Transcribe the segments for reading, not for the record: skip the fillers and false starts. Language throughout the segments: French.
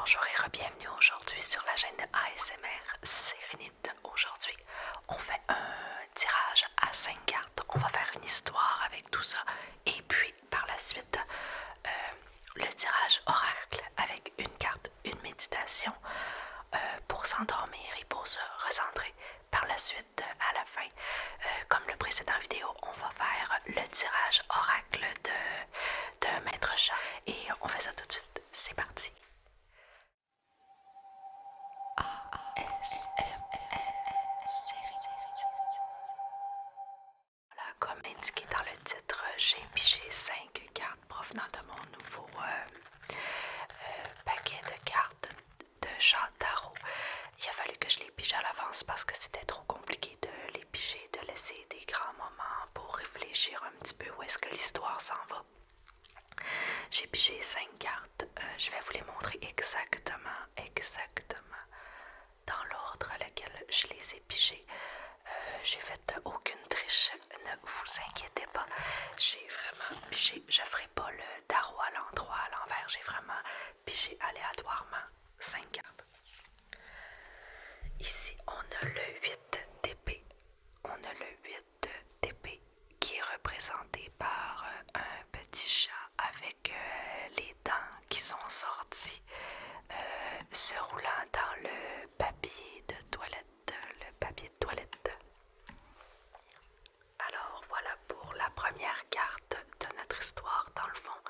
Bonjour et bienvenue aujourd'hui sur la chaîne de ASMR Sérénite. Aujourd'hui, on fait un tirage à 5 cartes. On va faire une histoire avec tout ça. Et puis, par la suite, le tirage oracle avec une carte, une méditation pour s'endormir et pour se recentrer. Par la suite, à la fin, comme le précédent vidéo, on va faire le tirage oracle de Maître Chat. Et on fait ça tout de suite. C'est parti. Voilà, comme indiqué dans le titre, j'ai pigé 5 cartes provenant de mon nouveau paquet de cartes de chat tarot. Il a fallu que je les pige à l'avance parce que c'était trop compliqué de les piger, de laisser des grands moments pour réfléchir un petit peu où est-ce que l'histoire s'en va. J'ai pigé 5 cartes. Je vais vous les montrer exactement dans l'ordre lequel je les ai pigées. J'ai fait aucune triche, ne vous inquiétez pas. J'ai vraiment pigé, je ferai pas le tarot à l'endroit, à l'envers. J'ai vraiment pigé aléatoirement 5 cartes. Ici, on a le 8 d'épée. On a le 8 d'épée qui est représenté par un petit chat avec les dents qui sont sorties, se roulant dans le papier de toilette, Alors voilà pour la première carte de notre histoire. Dans le fond,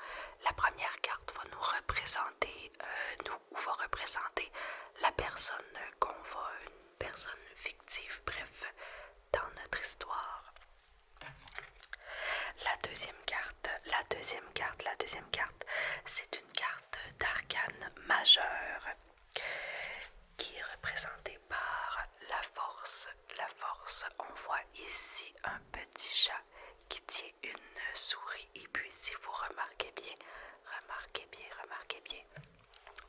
la première carte va nous représenter, va représenter la personne une personne fictive, bref, dans notre histoire. La deuxième carte, c'est une carte d'arcane majeure qui est représentée par la force. La force, on voit ici un petit chat qui tient une souris. Et puis si vous remarquez bien,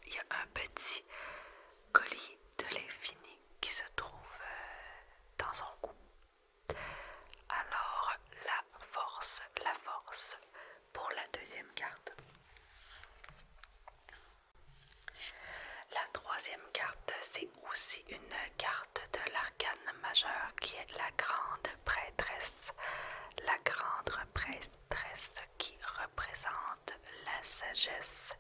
il y a un petit collier de l'infini qui se trouve dans son cou. Alors, la force pour la deuxième carte. La troisième carte, c'est aussi une carte de l'arcane majeur qui est la grande prêtresse. La grande prêtresse qui représente la sagesse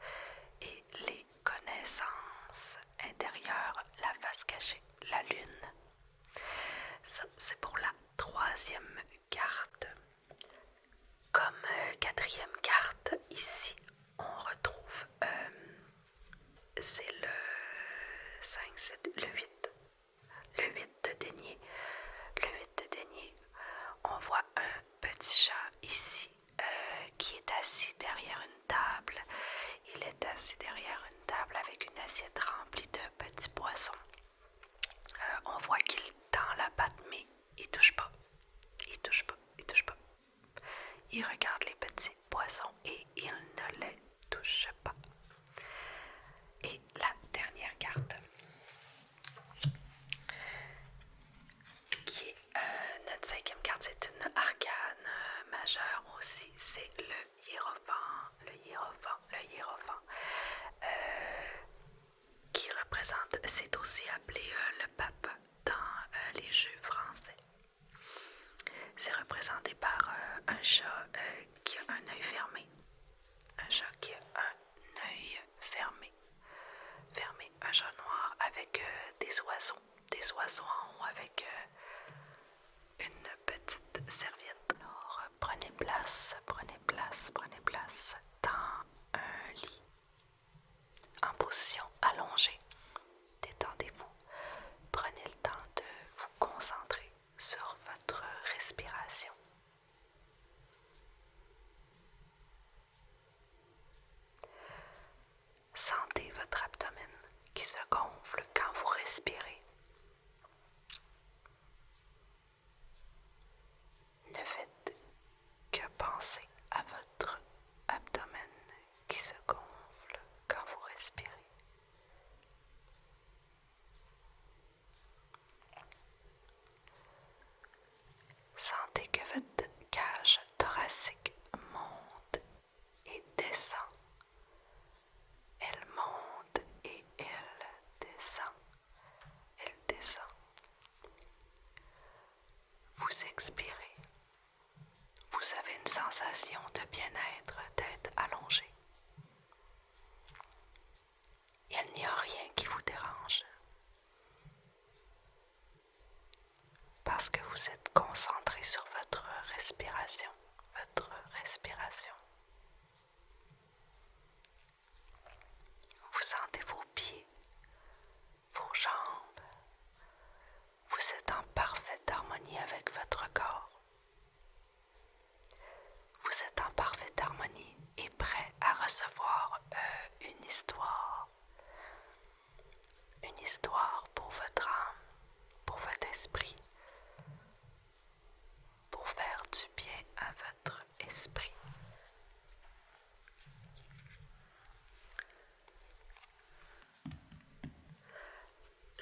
et les connaissances intérieures, la face cachée, la lune. Ça, c'est pour la troisième carte. Comme quatrième carte, ici, on retrouve, c'est le 5, c'est le 8. Le 8 de denier. Le 8 de denier. On voit un petit chat ici qui est assis derrière une table. Il est assis derrière une table avec une assiette remplie de petits poissons. On voit qu'il tend la patte, mais il touche pas. Il regarde les petits poissons et il ne les touche pas. Et la dernière carte, qui est notre cinquième carte, c'est une arcane majeure aussi, c'est le hiérophant, qui représente, c'est aussi appelé le pape dans les jeux français. C'est représenté par un chat qui a un œil fermé. Un chat qui a un œil fermé. Un chat noir avec des oiseaux en haut avec une petite serviette. Alors, prenez place dans un lit en position allongée. Détendez-vous. Prenez le temps de vous concentrer sur votre respiration. Sentez votre abdomen qui se gonfle quand vous respirez. Ne faites que penser à votre abdomen qui se gonfle quand vous respirez. n'y a rien qui vous dérange. Parce que vous êtes concentré sur votre respiration, votre respiration. Vous sentez vos pieds, vos jambes. Vous êtes en parfaite harmonie avec votre corps. Vous êtes en parfaite harmonie et prêt à recevoir une histoire. Une histoire pour votre âme, pour votre esprit, pour faire du bien à votre esprit.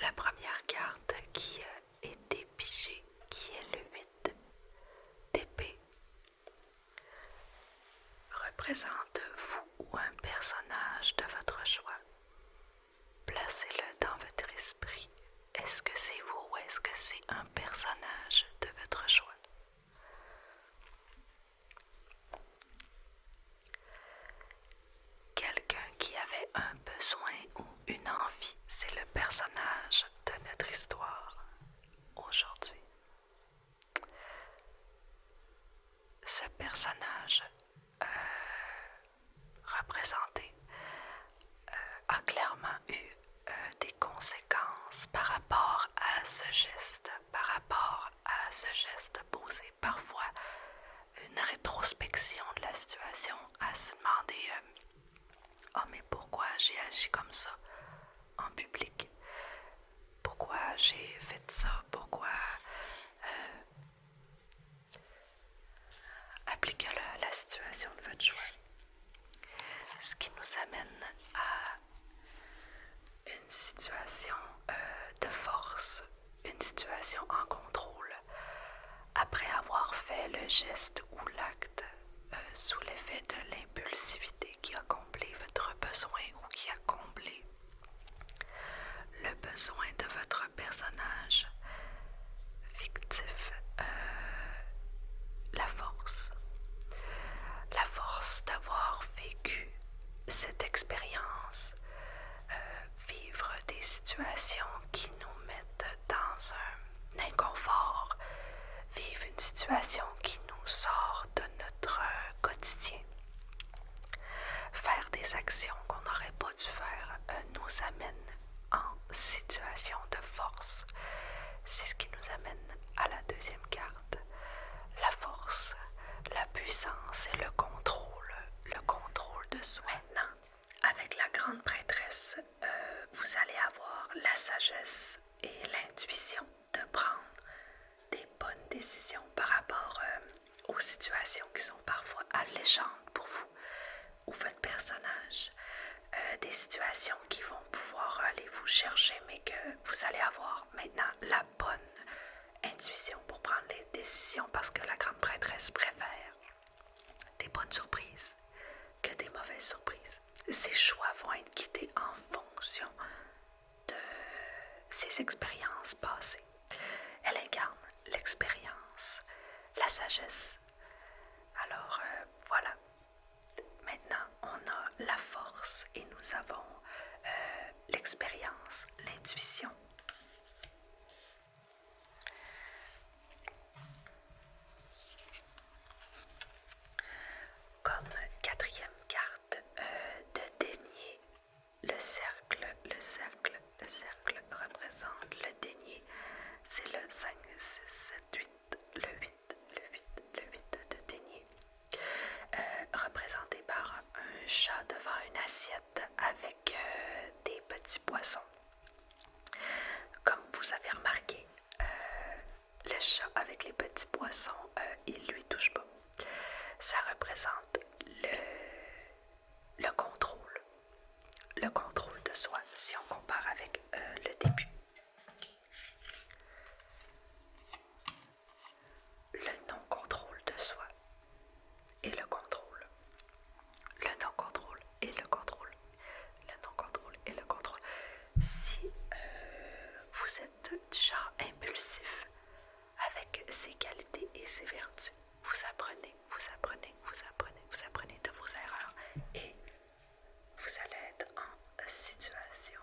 La première carte qui a été pigée, qui est le 8 d'épée, représente vous ou un personnage de votre choix. Placez-le dans votre esprit. Est-ce que c'est vous ou est-ce que c'est un personnage de votre choix? Quelqu'un qui avait un besoin ou une envie, c'est le personnage de notre histoire aujourd'hui. Ce personnage représenté a clairement eu des conséquences par rapport à ce geste, posé parfois une rétrospection de la situation, à se demander mais pourquoi j'ai agi comme ça en public? Pourquoi j'ai fait ça? Pourquoi appliquez la situation de votre choix. Ce qui nous amène à une situation de force, une situation en contrôle. Après avoir fait le geste ou l'acte sous l'effet de l'impulsivité qui a comblé votre besoin ou qui a comblé le besoin de votre personnage fictif, la force. La force d'avoir vécu cette expérience, vivre des situations qui nous mettent dans un inconfort, vivre une situation qui nous sort de notre quotidien. Faire des actions qu'on n'aurait pas dû faire nous amène en situation de force. C'est ce qui nous amène à la deuxième carte. La force, la puissance et le contrôle de soi. Maintenant, avec la grande prêtresse, vous allez avoir la sagesse et l'intuition de prendre des bonnes décisions par rapport aux situations qui sont parfois alléchantes pour vous ou votre personnage. Des situations qui vont pouvoir aller vous chercher, mais que vous allez avoir maintenant la bonne intuition pour prendre les décisions, parce que la grande prêtresse préfère des bonnes surprises que des mauvaises surprises. Ses choix vont être guidés en fonction de ses expériences passées. Elle incarne l'expérience, la sagesse. Alors voilà. Maintenant, on a la force et nous avons l'expérience, l'intuition. Comme quatrième carte de denier, le cercle représente le denier. C'est le 5, 6, 7, 8, le 8 de denier. Représenté par un chat devant une assiette avec des petits poissons. Comme vous avez remarqué, le chat avec les petits poissons, il lui touche pas. Ça représente le contrôle de soi, si on compare avec le début. Le non-contrôle de soi et le contrôle. Le non-contrôle et le contrôle. Le non-contrôle et le contrôle. Si vous êtes du genre impulsif, avec ses qualités et ses vertus, vous apprenez de vos erreurs et vous allez être en situation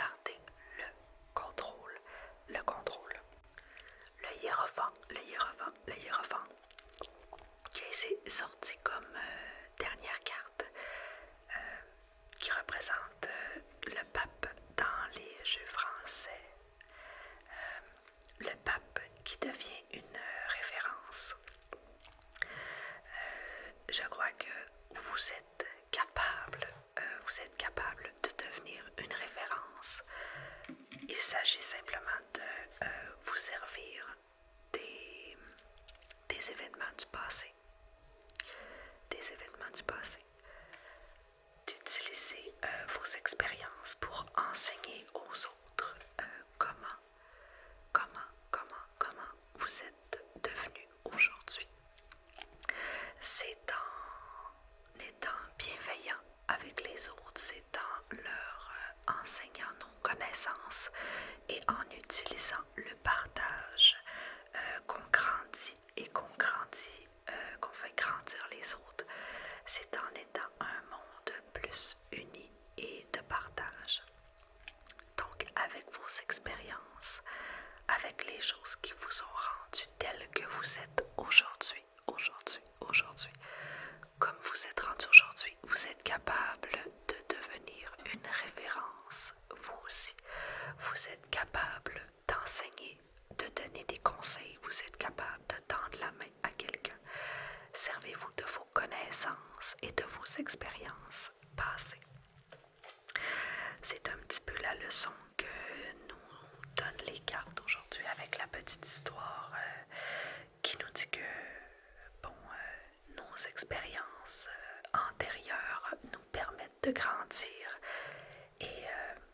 garder le contrôle. Le contrôle. Le hiérophant, le hiérophant, le hiérophant. Qui est sorti comme dernière carte, qui représente le pape dans les jeux français. Le pape qui devient une référence. Je crois que vous êtes capable de devenir une référence. Il s'agit simplement de vous servir des événements du passé. Des événements du passé. D'utiliser vos expériences pour enseigner aux autres comment vous êtes devenu aujourd'hui. C'est en étant bienveillant avec les autres, c'est en leur enseignant nos connaissances et en utilisant le partage qu'on grandit et qu'on fait grandir les autres. C'est en étant un monde plus uni et de partage. Donc, avec vos expériences, avec les choses qui vous ont rendu tels que vous êtes aujourd'hui, comme vous êtes rendu aujourd'hui, vous êtes capable de devenir une référence, vous aussi. Vous êtes capable d'enseigner, de donner des conseils, vous êtes capable de tendre la main à quelqu'un. Servez-vous de vos connaissances et de vos expériences passées. C'est un petit peu la leçon que nous donnent les cartes aujourd'hui avec la petite histoire qui nous dit que nos expériences antérieures nous permettent de grandir et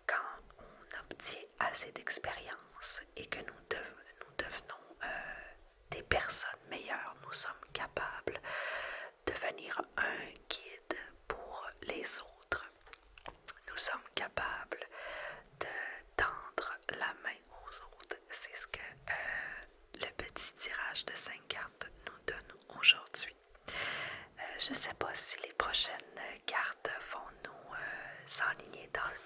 quand on obtient assez d'expérience et que nous devenons des personnes meilleures, nous sommes capables de devenir un guide pour les autres. Nous sommes capables de tendre la main aux autres. C'est ce que le petit tirage de 5 cartes nous donne aujourd'hui. Je ne sais pas si les prochaines cartes vont nous s'enligner dans le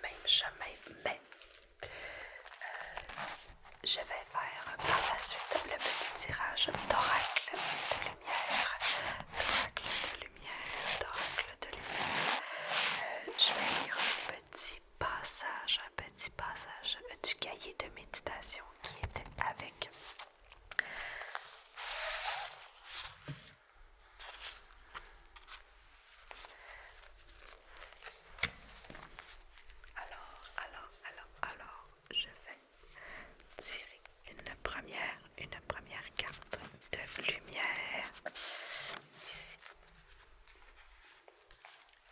même chemin, mais je vais faire par la suite le petit tirage d'oracle de lumière. Je vais lire un petit passage du cahier de méditation qui était avec. Alors, je vais tirer une première carte de lumière ici.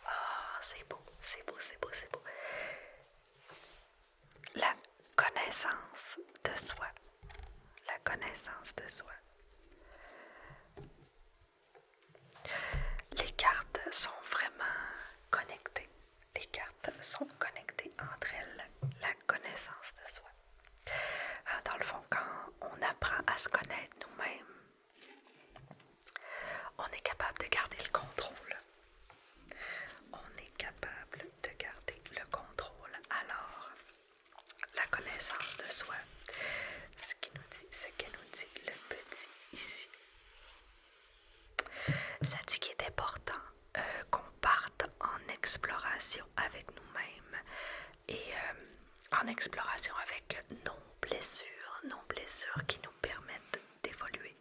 Ah, c'est beau. La connaissance de soi. La connaissance de soi. Les cartes sont vraiment connectées. Les cartes sont connectées entre elles. La connaissance de soi. Dans le fond, quand on apprend à se connaître nous-mêmes, on est capable de garder le contrôle. Alors, la connaissance de soi, ce que nous dit le petit ici. Ça dit qu'il est important qu'on parte en exploration avec nous-mêmes et en exploration avec nos blessures qui nous permettent d'évoluer,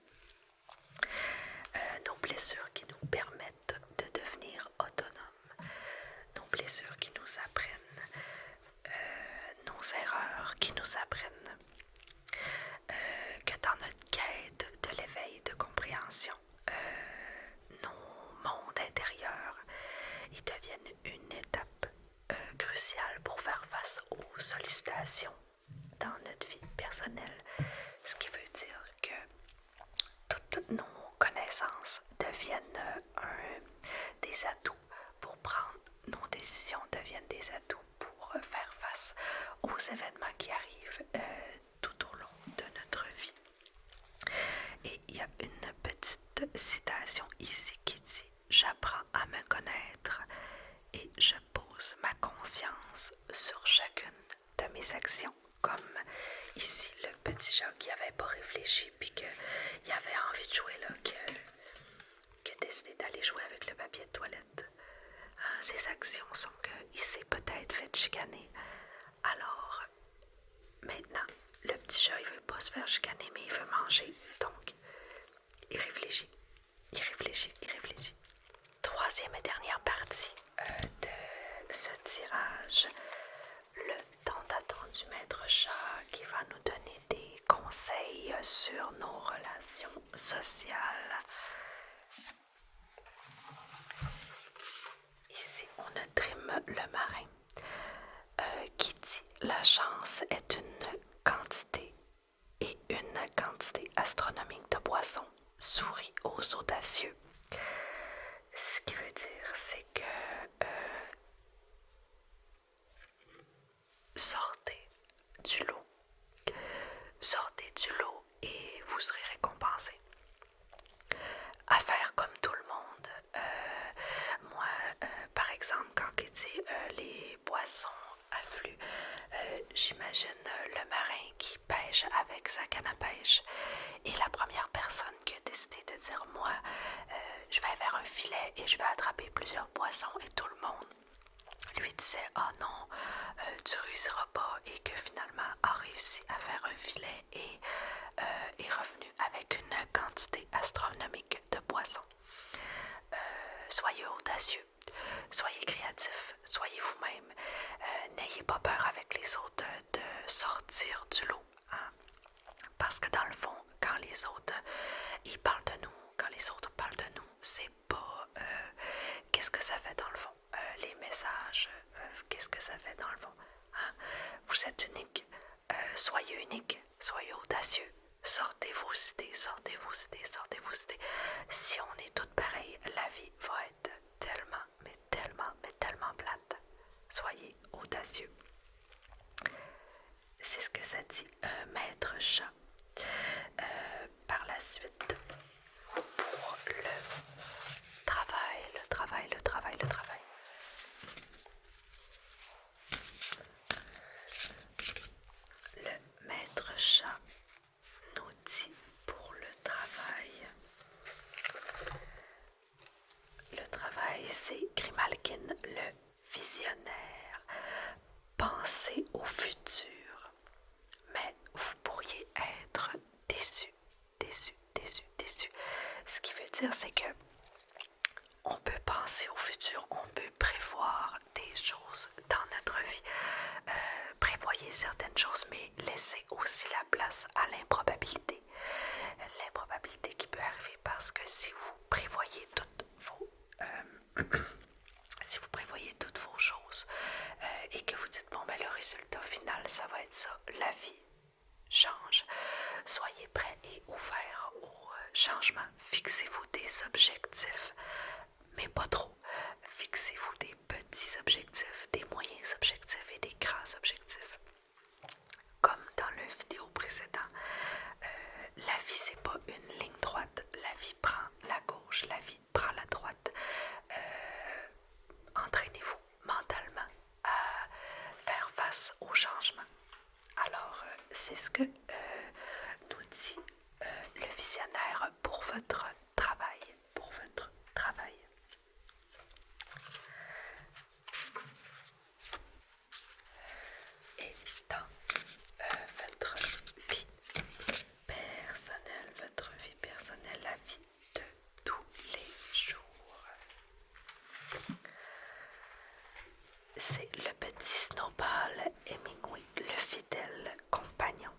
nos blessures qui nous permettent de devenir autonomes, nos blessures qui nous apprennent, nos erreurs qui nous apprennent que dans notre quête de l'éveil de compréhension, nos mondes intérieurs, ils deviennent une étape cruciale pour faire face aux sollicitations dans notre vie personnelle. Ce qui veut dire que toutes nos connaissances deviennent des atouts pour prendre nos décisions, deviennent des atouts pour faire face aux événements qui arrivent tout au long de notre vie. Et il y a une petite citation ici qui dit « J'apprends à me connaître et je pose pose ma conscience sur chacune de mes actions. Comme ici, le petit chat qui n'avait pas réfléchi puis qu'il avait envie de jouer, là, qui a décidé d'aller jouer avec le papier de toilette. Ses actions sont qu'il s'est peut-être fait chicaner. Alors, maintenant, le petit chat, il veut pas se faire chicaner, mais il veut manger. Donc, il réfléchit. Il réfléchit, il réfléchit. Troisième et dernière partie de ce tirage. Le tant attendu maître chat qui va nous donner des conseils sur nos relations sociales. Ici, on a Trim le marin qui dit « La chance est une quantité et une quantité astronomique de boissons sourit aux audacieux. » Ce qui veut dire, c'est que sortez du lot. Sortez du lot et vous serez récompensé. À faire comme tout le monde. Moi, par exemple, quand il dit les poissons affluent, j'imagine le marin qui pêche avec sa canne à pêche. Et la première personne qui a décidé de dire « Moi, je vais vers un filet et je vais attraper plusieurs poissons » et tout le monde lui disait « Ah non, tu réussiras pas » et que finalement a réussi à faire un filet et est revenu avec une quantité astronomique de poissons. Soyez audacieux, soyez créatifs, soyez vous-même, n'ayez pas peur avec les autres de sortir du lot. Hein? Parce que dans le fond, quand les autres ils parlent de nous, quand les autres parlent de nous, c'est pas qu'est-ce que ça fait dans le fond. Les messages, qu'est-ce que ça fait dans le fond. Hein? Vous êtes unique, soyez unique, soyez audacieux. Sortez vos idées, sortez vos idées, sortez vos idées. Si on est toutes pareilles, la vie va être tellement, mais tellement, mais tellement plate. Soyez audacieux. C'est ce que ça dit Maître Chat. Par la suite, pour le travail. Le Maître Chat nous dit pour le travail. Le travail, c'est Grimalkin, le visionnaire. Pensez au futur, mais vous pourriez être déçu. Ce qui veut dire, c'est que on peut penser au futur, on peut prévoir des choses dans notre vie, prévoyez certaines choses, mais laissez aussi la place à l'improbabilité. L'improbabilité qui peut arriver parce que si vous prévoyez toutes vos si vous prévoyez toutes vos choses et que vous dites bon ben le résultat final ça va être ça, la vie change. Soyez prêts et ouverts au changement. Fixez-vous des objectifs, mais pas trop. Fixez-vous des petits objectifs, des moyens objectifs et des grands objectifs. Comme dans le vidéo précédent, la vie c'est pas une ligne droite. La vie prend la gauche, la vie prend la droite. Entraînez-vous mentalement à faire face au changement. Alors, c'est ce que nous dit le visionnaire pour votre travail. Et dans votre vie personnelle, la vie de tous les jours. C'est le petit Snowball Hemingway, le fidèle compagnon.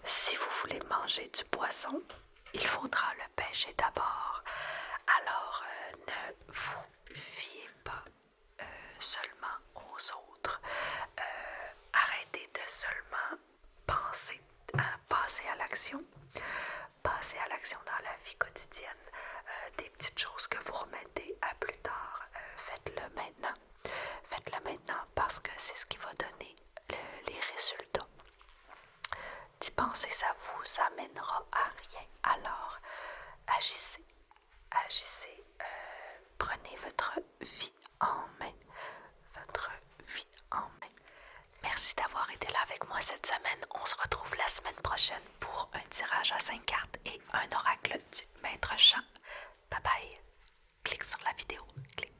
Si vous voulez manger du poisson, il faudra le pêcher d'abord. Alors, ne vous fiez pas seulement aux autres. Arrêtez de seulement penser, passer à l'action. Passez à l'action dans la vie quotidienne. Des petites choses que vous remettez à plus tard, faites-le maintenant. Faites-le maintenant parce que c'est ce qui va donner les résultats. D'y penser, ça vous amènera à rien. Alors, agissez. Prenez votre vie en main. Merci d'avoir été là avec moi cette semaine. On se retrouve la semaine prochaine pour un tirage à 5 cartes et un oracle du maître chat. Bye bye. Clique sur la vidéo. Clique.